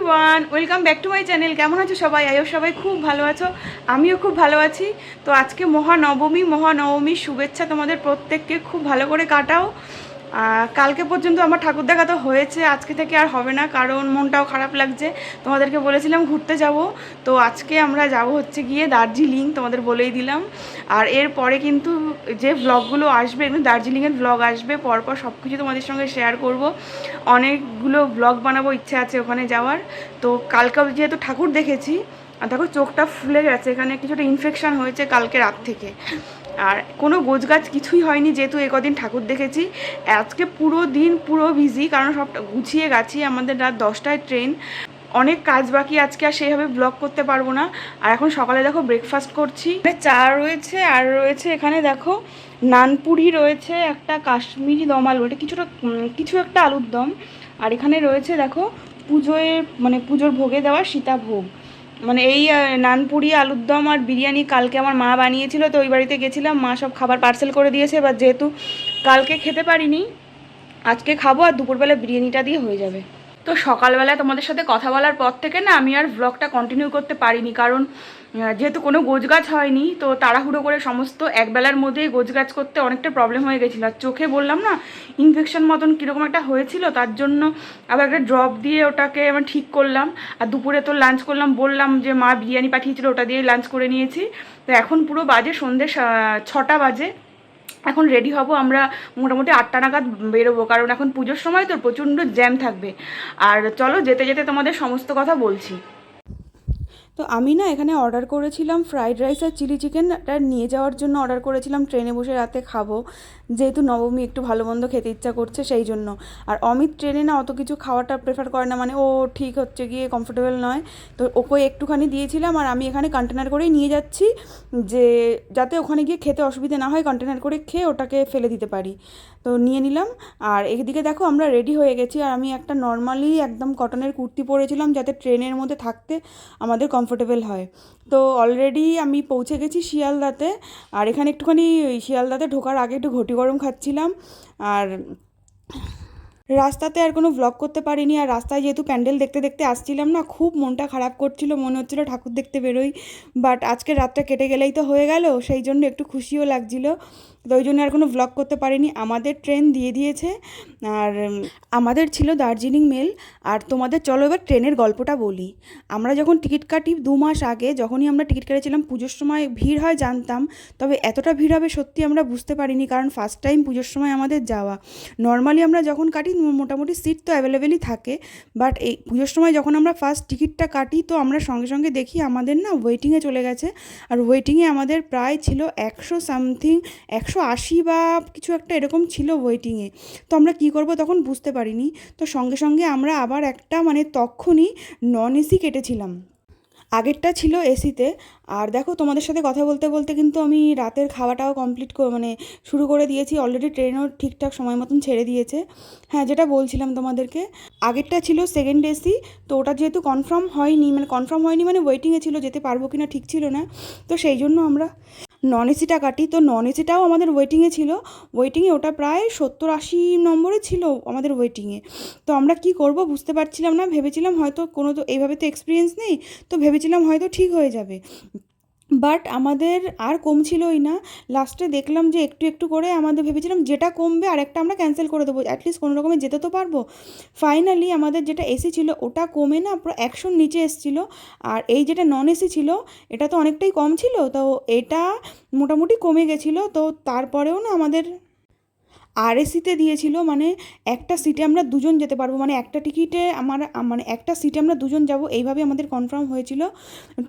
Everyone, welcome back to my channel. কেমন আছো সবাই? আয়ো সবাই খুব ভালো আছো, আমিও খুব ভালো আছি। তো আজকে মহানবমীর শুভেচ্ছা তোমাদের প্রত্যেককে। খুব ভালো করে কাটাও। কালকে পর্যন্ত আমার ঠাকুর দেখা তো হয়েছে, আজকে থেকে আর হবে না, কারণ মনটাও খারাপ লাগছে। তোমাদেরকে বলেছিলাম ঘুরতে যাব, তো আজকে আমরা যাব হচ্ছে গিয়ে দার্জিলিং, তোমাদের বলেই দিলাম। আর এরপরে কিন্তু যে ভ্লগগুলো আসবে, এগুলো দার্জিলিংয়ের ভ্লগ আসবে পরপর, সব কিছু তোমাদের সঙ্গে শেয়ার করব। অনেকগুলো ব্লগ বানাবো, ইচ্ছে আছে ওখানে যাওয়ার। তো কালকে যেহেতু ঠাকুর দেখেছি, আর দেখো চোখটা ফুলে গেছে, এখানে কিছুটা ইনফেকশান হয়েছে কালকে রাত থেকে। আর কোনো গোছগাছ কিছুই হয়নি, যেহেতু কদিন ঠাকুর দেখেছি। আজকে পুরো দিন পুরো বিজি, কারণ সবটা গুছিয়ে গেছি। আমাদের রাত 10টায় ট্রেন, অনেক কাজ বাকি, আজকে আর সেইভাবে ব্লগ করতে পারবো না। আর এখন সকালে দেখো ব্রেকফাস্ট করছি, চা রয়েছে, আর রয়েছে এখানে দেখো নানপুরি রয়েছে, একটা কাশ্মীরি দম আলু, এটা কিছু একটা আলুর দম। আর এখানে রয়েছে দেখো পুজোর ভোগে দেওয়া সীতাভোগ, মানে এই নানপুরি আলুর দম আর বিরিয়ানি কালকে আমার মা বানিয়েছিল, তো ওই বাড়িতে গেছিলাম, মা সব খাবার পার্সেল করে দিয়েছে। এবার যেহেতু কালকে খেতে পারিনি, আজকে খাবো, আর দুপুরবেলা বিরিয়ানিটা দিয়ে হয়ে যাবে। তো সকালবেলায় তোমাদের সাথে কথা বলার পর থেকে না আমি আর ব্লগটা কন্টিনিউ করতে পারিনি, কারণ যেহেতু কোনো গোছগাছ হয়নি, তো তাড়াহুড়ো করে সমস্ত একবেলার মধ্যেই গোছগাছ করতে অনেকটা প্রবলেম হয়ে গেছিলো। আর চোখে বললাম না ইনফেকশন মতন কীরকম একটা হয়েছিল, তার জন্য আবার একটা ড্রপ দিয়ে ওটাকে আমার ঠিক করলাম। আর দুপুরে তো লাঞ্চ করলাম, বললাম যে মা বিরিয়ানি পাঠিয়েছিল, ওটা দিয়েই লাঞ্চ করে নিয়েছি। তো এখন পুরো বাজে সন্ধ্যে 6টা বাজে। এখন রেডি হব আমরা, মোটামুটি 8টা নাগাদ বেরোবো, কারণ এখন পুজোর সময় তো প্রচণ্ড জ্যাম থাকবে। আর চলো যেতে যেতে তোমাদের সমস্ত কথা বলছি। তো আমি না এখানে অর্ডার করেছিলাম ফ্রাইড রাইস আর চিলি চিকেনটা নিয়ে যাওয়ার জন্য অর্ডার করেছিলাম, ট্রেনে বসে রাতে খাবো, যেহেতু নবমী একটু ভালো মন্দ খেতে ইচ্ছা করছে সেই জন্য। আর অমিত ট্রেনে না অত কিছু খাওয়াটা প্রেফার করে না, মানে ও ঠিক হচ্ছে গিয়ে কমফোর্টেবল নয়। তো ওকে একটুখানি দিয়েছিলাম, আর আমি এখানে কন্টেনার করেই নিয়ে যাচ্ছি, যে যাতে ওখানে গিয়ে খেতে অসুবিধা না হয়, কন্টেনার করে খেয়ে ওটাকে ফেলে দিতে পারি। তো নিয়ে নিলাম। আর এদিকে দেখো আমরা রেডি হয়ে গেছি, আর আমি একটা নর্মালি একদম কটনের কুর্তি পরেছিলাম, যাতে ট্রেনের মধ্যে থাকতে আমাদের কমফোর্টেবল হয়। তো অলরেডি আমি পৌঁছে গেছি শিয়ালদাতে। আর এখানে একটুখানি শিয়ালদাতে ঢোকার আগে একটু ঘটি গরম খাচ্ছিলাম। আর রাস্তাতে আর কোনো ভ্লগ করতে পারিনি, আর রাস্তায় যেহেতু প্যান্ডেল দেখতে দেখতে আসছিলাম না, খুব মনটা খারাপ করছিল, মনে হচ্ছিলো ঠাকুর দেখতে বেরোই। বাট আজকে রাতটা কেটে গেলেই তো হয়ে গেল, সেই জন্য একটু খুশিও লাগছিলো। তো ওই জন্য আর কোনো ভ্লগ করতে পারিনি। আমাদের ট্রেন দিয়ে দিয়েছে, আর আমাদের ছিল দার্জিলিং মেল। আর তোমাদের চলো এবার ট্রেনের গল্পটা বলি। আমরা যখন টিকিট কাটি 2 মাস আগে, যখনই আমরা টিকিট কেটেছিলাম, পুজোর সময় ভিড় হয় জানতাম, তবে এতটা ভিড় হবে সত্যি আমরা বুঝতে পারিনি, কারণ ফার্স্ট টাইম পুজোর সময় আমাদের যাওয়া। নর্মালি আমরা যখন কাটি মোটামুটি সিট তো অ্যাভেলেবেলই থাকে, বাট এই পুজোর সময় যখন আমরা ফার্স্ট টিকিটটা কাটি, তো আমরা সঙ্গে সঙ্গে দেখি আমাদের না ওয়েটিংয়ে চলে গেছে। আর ওয়েটিংয়ে আমাদের প্রায় ছিল 100 সামথিং, 180 বা কিছু একটা এরকম ছিল ওয়েটিংয়ে। তো আমরা কী করবো তখন বুঝতে পারিনি। তো সঙ্গে সঙ্গে আমরা আবার একটা তখনই নন এসি কেটেছিলাম, আগেরটা ছিল এসিতে। আর দেখো তোমাদের সাথে কথা বলতে বলতে কিন্তু আমি রাতের খাওয়াটাও কমপ্লিট শুরু করে দিয়েছি, অলরেডি ট্রেনও ঠিকঠাক সময় মতন ছেড়ে দিয়েছে। হ্যাঁ, যেটা বলছিলাম তোমাদেরকে, আগেরটা ছিল সেকেন্ড এসি। তো ওটা যেহেতু কনফার্ম হয়নি মানে ওয়েটিংয়ে ছিল, যেতে পারবো কি না ঠিক ছিল না, তো সেই জন্য আমরা নন এসিটা কাটি। তো নন এসিটাও আমাদের ওয়েটিংয়ে ছিল, ওয়েটিংয়ে ওটা প্রায় 70-80 নম্বরে ছিল আমাদের ওয়েটিংয়ে। তো আমরা কি করব বুঝতে পারছিলাম না, ভেবেছিলাম হয়তো কোনো, তো এইভাবে তো এক্সপিরিয়েন্স নেই, তো ভেবেছিলাম হয়তো ঠিক হয়ে যাবে। বাট আমাদের আর কমছিলই না। লাস্টে দেখলাম যে একটু একটু করে, আমাদের ভেবেছিলাম যেটা কমবে আরেকটা আমরা ক্যান্সেল করে দেবো, অ্যাটলিস্ট কোনো রকমে যেতে তো পারবো। ফাইনালি আমাদের যেটা এসি ছিল ওটা কমে না পুরো 100-র নিচে এসেছিলো। আর এই যেটা নন এসি ছিল এটা তো অনেকটাই কম ছিল, তো এটা মোটামুটি কমে গেছিলো। তো তারপরেও না আমাদের আর এসিতে দিয়েছিল, মানে একটা সিটে আমরা দুজন যেতে পারবো, মানে একটা টিকিটে একটা সিটে আমরা দুজন যাব, এইভাবে আমাদের কনফার্ম হয়েছিল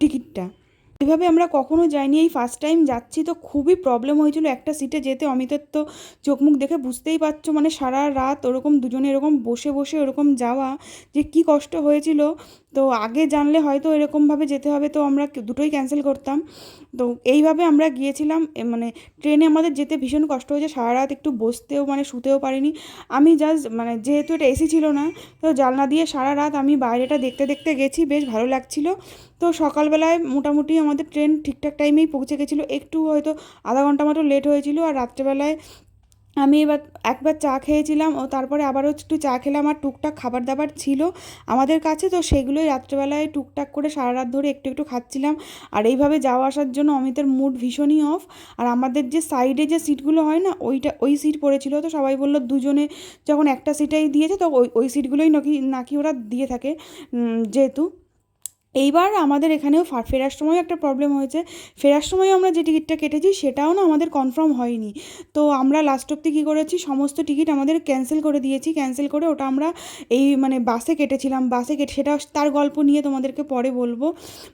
টিকিটটা। এভাবে আমরা কখনো যাইনি, এই ফার্স্ট টাইম যাচ্ছি, তো খুবই প্রবলেম হয়েছিল একটা সিটে যেতে। অমিতের তো চোখ মুখ দেখে বুঝতেই পারছো, মানে সারা রাত ওরকম দুজনে এরকম বসে বসে ওরকম যাওয়া, যে কি কষ্ট হয়েছিল। তো আগে জানলে হয়তো এরকমভাবে যেতে হবে, তো আমরা দুটোই ক্যান্সেল করতাম। তো এইভাবে আমরা গিয়েছিলাম। ট্রেনে আমাদের যেতে ভীষণ কষ্ট হয়েছে, সারা রাত একটু বসতেও শুতেও পারিনি। আমি জাস্ট যেহেতু এটা এসি ছিল না, তো জানলা দিয়ে সারা রাত আমি বাইরেটা দেখতে দেখতে গেছি, বেশ ভালো লাগছিলো। তো সকালবেলায় মোটামুটি আমাদের ট্রেন ঠিকঠাক টাইমেই পৌঁছে গেছিলো, একটু হয়তো আধা ঘন্টা মতো লেট হয়েছিল। আর রাত্রেবেলায় আমি এবার একবার চা খেয়েছিলাম ও তারপরে আবারও একটু চা খেলাম, আর টুকটাক খাবার দাবার ছিল আমাদের কাছে, তো সেগুলোই রাত্রেবেলায় টুকটাক করে সারা রাত ধরে একটু একটু খাচ্ছিলাম। আর এইভাবে যাওয়া আসার জন্য অমিতের মুড ভীষণই অফ। আর আমাদের যে সাইডে যে সিটগুলো হয় না, ওই সিট পড়েছিল, তো সবাই বললো দুজনে যখন একটা সিটেই দিয়েছে তো ওই সিটগুলোই নাকি নাকি ওরা দিয়ে থাকে যেহেতু। এইবার আমাদের এখানেও ফেরার সময় একটা প্রবলেম হয়েছে। ফেরার সময় আমরা যে টিকিটটা কেটেছি সেটাও না আমাদের কনফার্ম হয়নি। তো আমরা লাস্ট অবধি কী করেছি, সমস্ত টিকিট আমাদের ক্যান্সেল করে দিয়েছি। ক্যান্সেল করে ওটা আমরা এই মানে বাসে কেটেছিলাম, বাসে কেটে সেটা তার গল্প নিয়ে তোমাদেরকে পরে বলবো।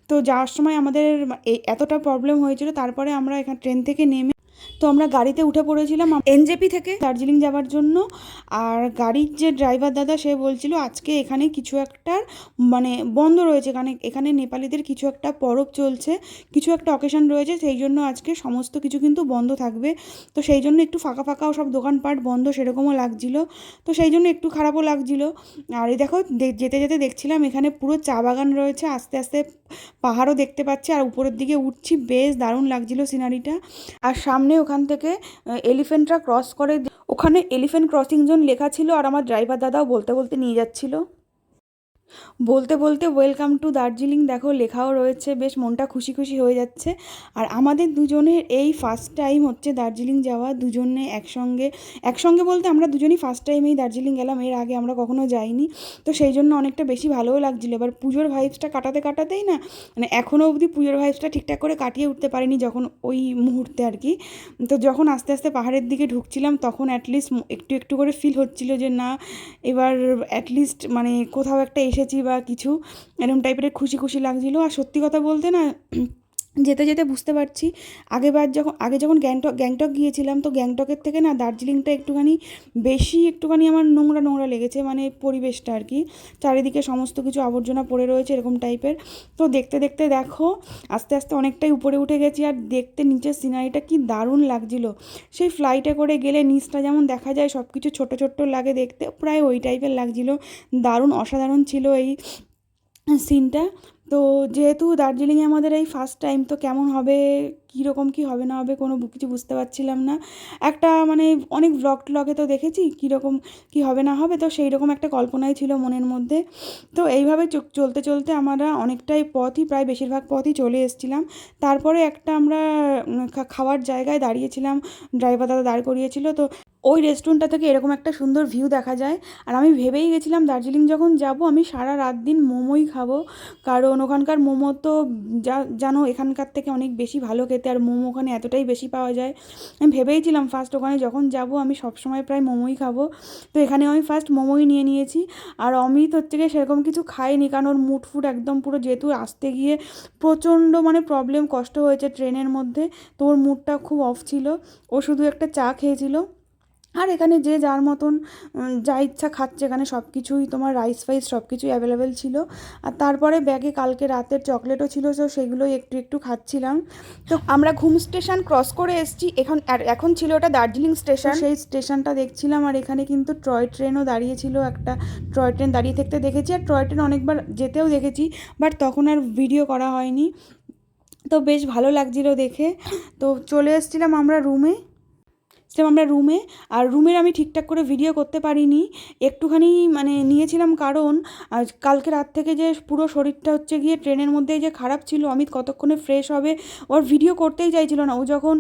তো যাওয়ার সময় আমাদের এই এতটা প্রবলেম হয়েছিল, তারপরে আমরা এখানে ট্রেন থেকে নেমে তো আমরা গাড়িতে উঠে পড়েছিলাম এনজেপি থেকে দার্জিলিং যাওয়ার জন্য। আর গাড়ির যে ড্রাইভার দাদা সে বলছিল আজকে এখানে কিছু একটার মানে বন্ধ রয়েছে, এখানে নেপালিদের কিছু একটা পরব চলছে, কিছু একটা অকেশন রয়েছে, সেই জন্য আজকে সমস্ত কিছু কিন্তু বন্ধ থাকবে। তো সেই জন্য একটু ফাঁকা ফাঁকাও সব দোকানপাট বন্ধ সেরকমও লাগছিল, তো সেই জন্য একটু খারাপও লাগছিল। আর এই দেখো যেতে যেতে দেখছিলাম এখানে পুরো চা বাগান রয়েছে, আস্তে আস্তে পাহাড়ও দেখতে পাচ্ছি, আর উপরের দিকে উঠছি, বেশ দারুণ লাগছিল সিনারিটা। আর সামনে ওখান থেকে এলিফেন্টরা ক্রস করে, ওখানে এলিফেন্ট ক্রসিং জোন লেখা ছিল, আর আমার ড্রাইভার দাদাও বলতে বলতে নিয়ে যাচ্ছিল, বলতে বলতে ওয়েলকাম টু দার্জিলিং দেখো লেখাও রয়েছে, বেশ মনটা খুশি খুশি হয়ে যাচ্ছে। আর আমাদের দুজনের এই ফার্স্ট টাইম হচ্ছে দার্জিলিং যাওয়া, দুজনে একসঙ্গে একসঙ্গে বলতে আমরা দুজনই ফার্স্ট টাইম এই দার্জিলিং গেলাম, এর আগে আমরা কখনো যাইনি, তো সেই জন্য অনেকটা বেশি ভালোও লাগছিলো। এবার পুজোর ভাইবসটা কাটাতে কাটাতেই না মানে এখনও অবধি পুজোর ভাইবসটা ঠিকঠাক করে কাটিয়ে উঠতে পারিনি যখন ওই মুহূর্তে আর কি। তো যখন আস্তে আস্তে পাহাড়ের দিকে ঢুকছিলাম তখন অ্যাটলিস্ট একটু একটু করে ফিল হচ্ছিলো যে না এবার অ্যাটলিস্ট মানে কোথাও একটা এসেছি বা কিছু এরকম টাইপের খুশি খুশি লাগছিলো। আর সত্যি কথা বলতে না যেতে যেতে বুঝতে পারছি আগে যখন গ্যাংটক গিয়েছিলাম, তো গ্যাংটকের থেকে না দার্জিলিংটা একটুখানি আমার নোংরা নোংরা লেগেছে, মানে পরিবেশটা আর কি, চারিদিকে সমস্ত কিছু আবর্জনা পড়ে রয়েছে এরকম টাইপের। তো দেখতে দেখতে দেখো আস্তে আস্তে অনেকটাই উপরে উঠে গেছি, আর দেখতে নিচের সিনারিটা কি দারুণ লাগছিলো। সেই ফ্লাইটে করে গেলে নিচটা যেমন দেখা যায় সব কিছু ছোটো ছোট্টো লাগে দেখতে, প্রায় ওই টাইপের লাগছিলো, দারুণ অসাধারণ ছিল এই সিনটা। তো যেহেতু দার্জিলিংয়ে আমাদের এই ফার্স্ট টাইম, তো কেমন হবে, কীরকম কী হবে না হবে কোনো কিছু বুঝতে পারছিলাম না। একটা মানে অনেক ব্লগে তো দেখেছি কীরকম কী হবে না হবে, তো সেই রকম একটা কল্পনাই ছিল মনের মধ্যে। তো এইভাবে চলতে চলতে আমরা অনেকটাই পথই প্রায় বেশিরভাগ পথই চলে এসেছিলাম। তারপরে একটা আমরা খাওয়ার জায়গায় দাঁড়িয়েছিলাম, ড্রাইভার দাদা দাঁড় করিয়েছিল, তো ওই রেস্টুরেন্টটা থেকে এরকম একটা সুন্দর ভিউ দেখা যায়। আর আমি ভেবেই গেছিলাম দার্জিলিং যখন যাব আমি সারা রাত দিন মোমোই খাবো, কারণ ওখানকার মোমো তো জানো এখানকার থেকে অনেক বেশি ভালো খেতে, আর মোমো ওখানে এতটাই বেশি পাওয়া যায়। আমি ভেবেইছিলাম ফার্স্ট ওখানে যখন যাব আমি সবসময় প্রায় মোমোই খাবো, তো এখানেও আমি ফার্স্ট মোমোই নিয়ে নিয়েছি। আর অমিত হচ্ছে গিয়ে সেরকম কিছু খায়নি, কারণ ওর মুড ফুড একদম পুরো, যেহেতু আসতে গিয়ে প্রচণ্ড মানে প্রবলেম কষ্ট হয়েছে ট্রেনের মধ্যে, তো ওর মুডটা খুব অফ ছিল, ও শুধু একটা চা খেয়েছিল। আর এখানে যে যার মতন যা ইচ্ছা খাচ্ছে, এখানে সব কিছুই তোমার রাইস ফাইস সব কিছুই অ্যাভেলেবেল ছিল। আর তারপরে ব্যাগে কালকে রাতের চকলেটও ছিল, তো সেগুলোই একটু একটু খাচ্ছিলাম। তো আমরা ঘুম স্টেশন ক্রস করে এসেছি, এখন ছিল ওটা দার্জিলিং স্টেশন, সেই স্টেশনটা দেখছিলাম। আর এখানে কিন্তু টয় ট্রেনও দাঁড়িয়েছিল, একটা টয় ট্রেন দাঁড়িয়ে থাকতে দেখেছি, আর টয় ট্রেন অনেকবার যেতেও দেখেছি, বাট তখন আর ভিডিও করা হয়নি। তো বেশ ভালো লাগছিলো দেখে। তো চলে এসেছিলাম আমরা রুমে। আর রুমের আমি ঠিকঠাক করে ভিডিও করতে পারিনি, একটুখানি মানে নিয়েছিলাম, কারণ কালকে রাত থেকে যে পুরো শরীরটা হচ্ছে গিয়ে ট্রেনের মধ্যেই যে খারাপ ছিল, অমিত কতক্ষণে ফ্রেশ হবে, ওর ভিডিও করতেই চাইছিল না। ও যখন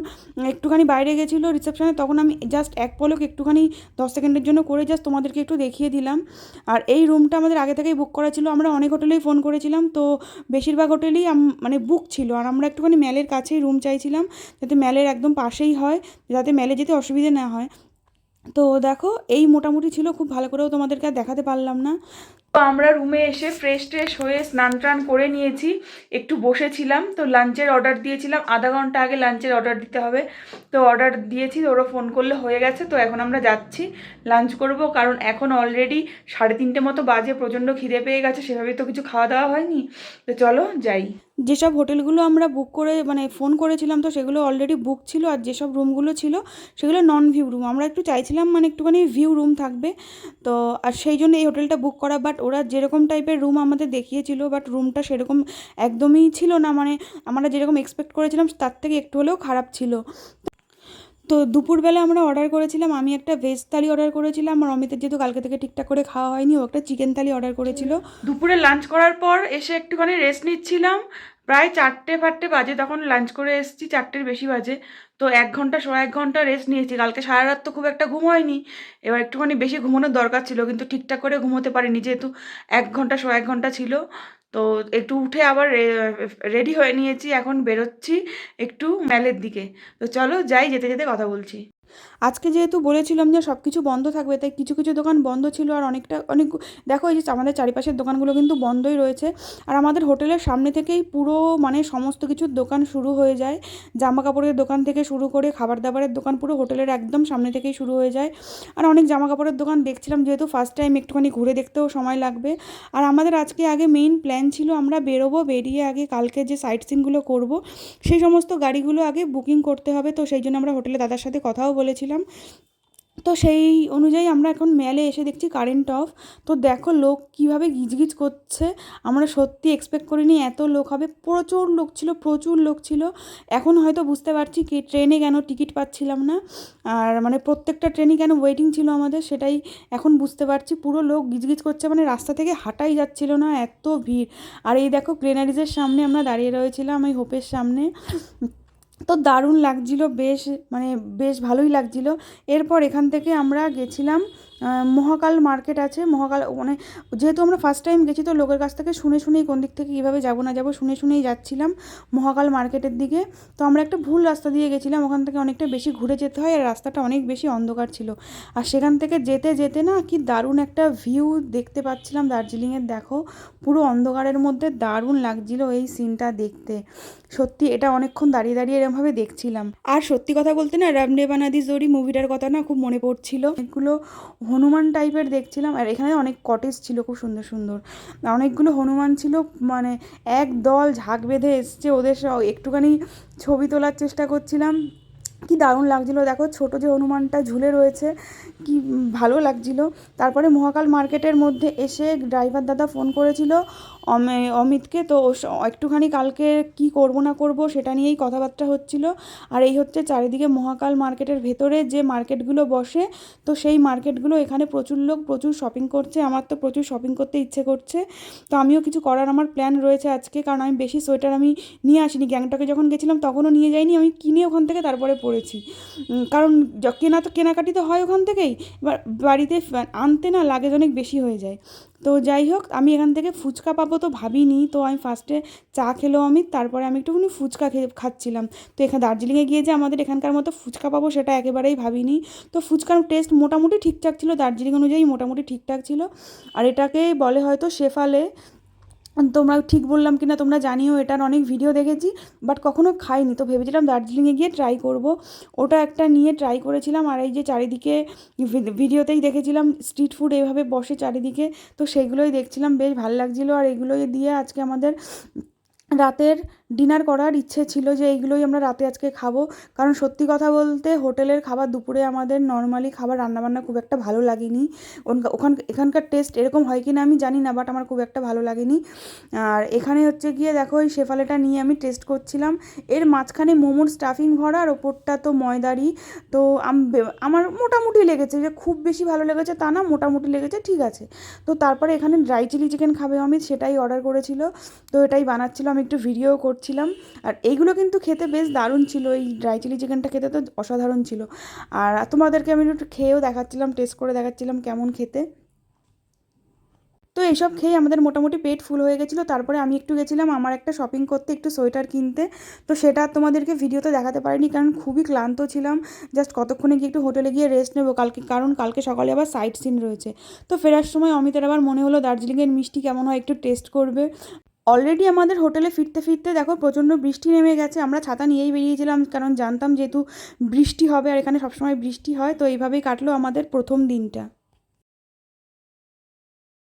একটুখানি বাইরে গেছিলো রিসেপশনে, তখন আমি জাস্ট এক পলক একটুখানি 10 সেকেন্ডের জন্য করে জাস্ট তোমাদেরকে একটু দেখিয়ে দিলাম। আর এই রুমটা আমাদের আগে থেকেই বুক করা ছিল, আমরা অনেক হোটেলেই ফোন করেছিলাম, তো বেশিরভাগ হোটেলই মানে বুক ছিল। আর আমরা একটুখানি ম্যালের কাছেই রুম চাইছিলাম, যাতে ম্যালের একদম পাশেই হয়, যাতে ম্যালে যেতে অসুবিধে না হয়। তো দেখো এই মোটামুটি ছিল, খুব ভালো করেও তোমাদেরকে আর দেখাতে পারলাম না। তো আমরা রুমে এসে ফ্রেশ ট্রেশ হয়ে স্নান টান করে নিয়েছি, একটু বসেছিলাম। তো লাঞ্চের অর্ডার দিয়েছিলাম, আধা ঘন্টা আগে লাঞ্চের অর্ডার দিতে হবে, তো অর্ডার দিয়েছি, ওরা ফোন করলে হয়ে গেছে। তো এখন আমরা যাচ্ছি লাঞ্চ করব, কারণ এখন অলরেডি 3:30 মতো বাজে, প্রচণ্ড খিদে পেয়ে গেছে, সেভাবে তো কিছু খাওয়া দাওয়া হয়নি। তো চলো যাই। যেসব হোটেলগুলো আমরা বুক করে মানে ফোন করেছিলাম, তো সেগুলো অলরেডি বুক ছিল, আর যেসব রুমগুলো ছিল সেগুলো নন ভিউ রুম। আমরা একটু চাইছিলাম মানে একটুখানি ভিউ রুম থাকবে, তো আর সেই জন্য এই হোটেলটা বুক করা। বাট ওরা যেরকম টাইপের রুম আমাদের দেখিয়েছিল, বাট রুমটা সেরকম একদমই ছিল না, মানে আমরা যেরকম এক্সপেক্ট করেছিলাম তার থেকে একটু হলেও খারাপ ছিল। তো দুপুরবেলা আমরা অর্ডার করেছিলাম, আমি একটা ভেজ থালি অর্ডার করেছিলাম, আর অমিতের যেহেতু কালকে থেকে ঠিকঠাক করে খাওয়া হয়নি, ও একটা চিকেন থালি অর্ডার করেছিল। দুপুরে লাঞ্চ করার পর এসে একটুখানি রেস্ট নিচ্ছিলাম, প্রায় 4টে বাজে, তখন লাঞ্চ করে এসেছি, 4টের বেশি বাজে। তো 1 ঘন্টা 1.5 ঘন্টা রেস্ট নিয়েছি, কালকে সারা রাত তো খুব একটা ঘুম হয়নি, এবার একটুখানি বেশি ঘুমানোর দরকার ছিল, কিন্তু ঠিকঠাক করে ঘুমোতে পারিনি, যেহেতু 1 ঘন্টা 1.5 ঘন্টা ছিল। তো একটু উঠে আবার রেডি হয়ে নিয়েছি, এখন বেরোচ্ছি একটু ম্যালের দিকে। তো চলো যাই, যেতে যেতে কথা বলছি। আজকে যেহেতু বলেছিলাম যে সব কিছু বন্ধ থাকবে, তাই কিছু কিছু দোকান বন্ধ ছিল, আর অনেক দেখো এই যে আমাদের চারিপাশের দোকানগুলো কিন্তু বন্ধই রয়েছে। আর আমাদের হোটেলের সামনে থেকেই পুরো মানে সমস্ত কিছুর দোকান শুরু হয়ে যায়, জামা কাপড়ের দোকান থেকে শুরু করে খাবার দাবারের দোকান, পুরো হোটেলের একদম সামনে থেকেই শুরু হয়ে যায়। আর অনেক জামা কাপড়ের দোকান দেখছিলাম, যেহেতু ফার্স্ট টাইম একটুখানি ঘুরে দেখতেও সময় লাগবে। আর আমাদের আজকে আগে মেইন প্ল্যান ছিল আমরা বেরোবো, বেরিয়ে আগে কালকে যে সাইট সিনগুলো করবো সেই সমস্ত গাড়িগুলো আগে বুকিং করতে হবে। তো সেই জন্য আমরা হোটেলে দাদার সাথে কথাও বলেছিলাম। তো সেই অনুযায়ী আমরা এখন ম্যালে এসে দেখছি কারেন্ট অফ। তো দেখো লোক কীভাবে গিজগিজ করছে, আমরা সত্যি এক্সপেক্ট করিনি এত লোক হবে, প্রচুর লোক ছিল। এখন হয়তো বুঝতে পারছি কি ট্রেনে কেন টিকিট পাচ্ছিলাম না, আর মানে প্রত্যেকটা ট্রেনই কেন ওয়েটিং ছিল আমাদের, সেটাই এখন বুঝতে পারছি। পুরো লোক গিজগিজ করছে, মানে রাস্তা থেকে হাঁটাই যাচ্ছিল না, এত ভিড়। আর এই দেখো গ্লেনারিজের সামনে আমরা দাঁড়িয়ে রয়েছিলাম, এই হোপের সামনে। তো দারুণ লাগছিল, বেশ ভালোই লাগছিল। এরপর এখান থেকে আমরা গেছিলাম মহাকাল মার্কেট আছে, মহাকাল মানে যেহেতু আমরা ফার্স্ট টাইম গেছি, তো লোকের কাছ থেকে শুনেই কোন দিক থেকে কীভাবে যাবো না যাবো শুনেই যাচ্ছিলাম মহাকাল মার্কেটের দিকে। তো আমরা একটা ভুল রাস্তা দিয়ে গেছিলাম, ওখান থেকে অনেকটা বেশি ঘুরে যেতে হয়, আর রাস্তাটা অনেক বেশি অন্ধকার ছিল। আর সেখান থেকে যেতে যেতে না কি দারুণ একটা ভিউ দেখতে পাচ্ছিলাম দার্জিলিংয়ের, দেখো পুরো অন্ধকারের মধ্যে দারুণ লাগছিল এই সিনটা দেখতে। সত্যি এটা অনেকক্ষণ দাঁড়িয়ে এরমভাবে দেখছিলাম। আর সত্যি কথা বলতে না, রাম ডে বানা দি জোড়ি মুভিটার কথা না খুব মনে পড়ছিল। অনেকগুলো হনুমান টাইপের দেখছিলাম, আর এখানে অনেক কটেজ ছিল খুব সুন্দর সুন্দর, অনেকগুলো হনুমান ছিল, মানে এক দল ঝাঁক বেঁধে এসছে, ওদের একটুখানি ছবি তোলার চেষ্টা করছিলাম। কি দারুণ লাগছিলো, দেখো ছোট যে হনুমানটা ঝুলে রয়েছে, কি ভালো লাগছিলো। তারপরে মহাকাল মার্কেটের মধ্যে এসে ড্রাইভার দাদা ফোন করেছিল অমিতকে, তো একটুখানি কালকে কি করব না করব সেটা নিয়েই কথাবার্তা হচ্ছিল। আর এই হচ্ছে চারিদিকে মহাকাল মার্কেটের ভেতরে যে মার্কেটগুলো বসে, তো সেই মার্কেটগুলো, এখানে প্রচুর লোক প্রচুর শপিং করছে, আমার তো প্রচুর শপিং করতে ইচ্ছে করছে। তো আমিও কিছু করার আমার প্ল্যান রয়েছে আজকে, কারণ আমি বেশি সোয়েটার আমি নিয়ে আসিনি, গ্যাংটকে যখন গেছিলাম তখনও নিয়ে যাইনি, আমি কিনে ওখান থেকে তারপরে পরেছি, কারণ কেনাকাটি তো হয় ওখান থেকেই, এবার বাড়িতে আনতে না লাগেজ অনেক বেশি হয়ে যায়। তো যাই হোক, আমি এখান থেকে ফুচকা পাবো তো ভাবিনি, তো আমি ফার্স্টে চা খেলো আমি, তারপরে আমি একটুখানি ফুচকা খাচ্ছিলাম। তো এখানে দার্জিলিংয়ে গিয়ে যে আমাদের এখানকার মতো ফুচকা পাবো সেটা একেবারেই ভাবিনি। তো ফুচকার টেস্ট মোটামুটি ঠিকঠাক ছিল, দার্জিলিং অনুযায়ী মোটামুটি ঠিকঠাক ছিল। আর এটাকে বলে হয়তো শেফালে, তোমরা ঠিক বললাম কি না তোমরা জানিও, এটার অনেক ভিডিও দেখেছি বাট কখনো খাইনি, তো ভেবেছিলাম দার্জিলিংয়ে গিয়ে ট্রাই করব, ওটা একটা নিয়ে ট্রাই করেছিলাম। আর এই যে চারিদিকে ভিডিওতেই দেখেছিলাম স্ট্রিট ফুড এইভাবে বসে চারিদিকে, তো সেগুলোই দেখছিলাম, বেশ ভালো লাগছিলো। আর এগুলোই দিয়ে আজকে আমাদের রাতের ডিনার করার ইচ্ছে ছিল, যে এইগুলোই আমরা রাতে আজকে খাবো। কারণ সত্যি কথা বলতে হোটেলের খাবার দুপুরে আমাদের নর্মালি খাবার রান্নাবান্না খুব একটা ভালো লাগেনি, এখানকার টেস্ট এরকম হয় কি না আমি জানি না, বাট আমার খুব একটা ভালো লাগেনি। আর এখানে হচ্ছে গিয়ে দেখো এই শেফালেটা নিয়ে আমি টেস্ট করছিলাম, এর মাঝখানে মোমোর স্টাফিং ভরা, আর ওপরটা তো ময়দারি। তো আমার মোটামুটি লেগেছে, যে খুব বেশি ভালো লেগেছে তা না, মোটামুটি লেগেছে, ঠিক আছে। তো তারপরে এখানে ড্রাই চিলি চিকেন খাবে অমিত, সেটাই অর্ডার করেছিল, তো এটাই বানাচ্ছিল, আমি একটু ভিডিও করছিলাম। আর এইগুলো কিন্তু খেতে বেশ দারুণ ছিল, এই ড্রাই চিলি চিকেনটা খেতে তো অসাধারণ ছিল। আর তোমাদেরকে আমি একটু খেয়েও দেখাচ্ছিলাম, টেস্ট করে দেখাচ্ছিলাম কেমন খেতে। তো এইসব খেয়ে আমাদের মোটামুটি পেট ফুল হয়ে গেছিলো। তারপরে আমি একটু গেছিলাম আমার একটা শপিং করতে, একটু সোয়েটার কিনতে। তো সেটা তোমাদেরকে ভিডিওতে দেখাতে পারিনি, কারণ খুবই ক্লান্ত ছিলাম, জাস্ট কতক্ষণে গিয়ে একটু হোটেলে গিয়ে রেস্ট নেবো কালকে, কারণ কালকে সকালে আবার সাইট সিন রয়েছে। তো ফেরার সময় অমিতের আবার মনে হলো দার্জিলিংয়ের মিষ্টি কেমন হয় একটু টেস্ট করবে। অলরেডি আমাদের হোটেলে ফিরতে ফিরতে দেখো প্রচণ্ড বৃষ্টি নেমে গেছে, আমরা ছাতা নিয়েই বেরিয়েছিলাম, কারণ জানতাম যেহেতু বৃষ্টি হবে, আর এখানে সবসময় বৃষ্টি হয়। তো এইভাবেই কাটলো আমাদের প্রথম দিনটা।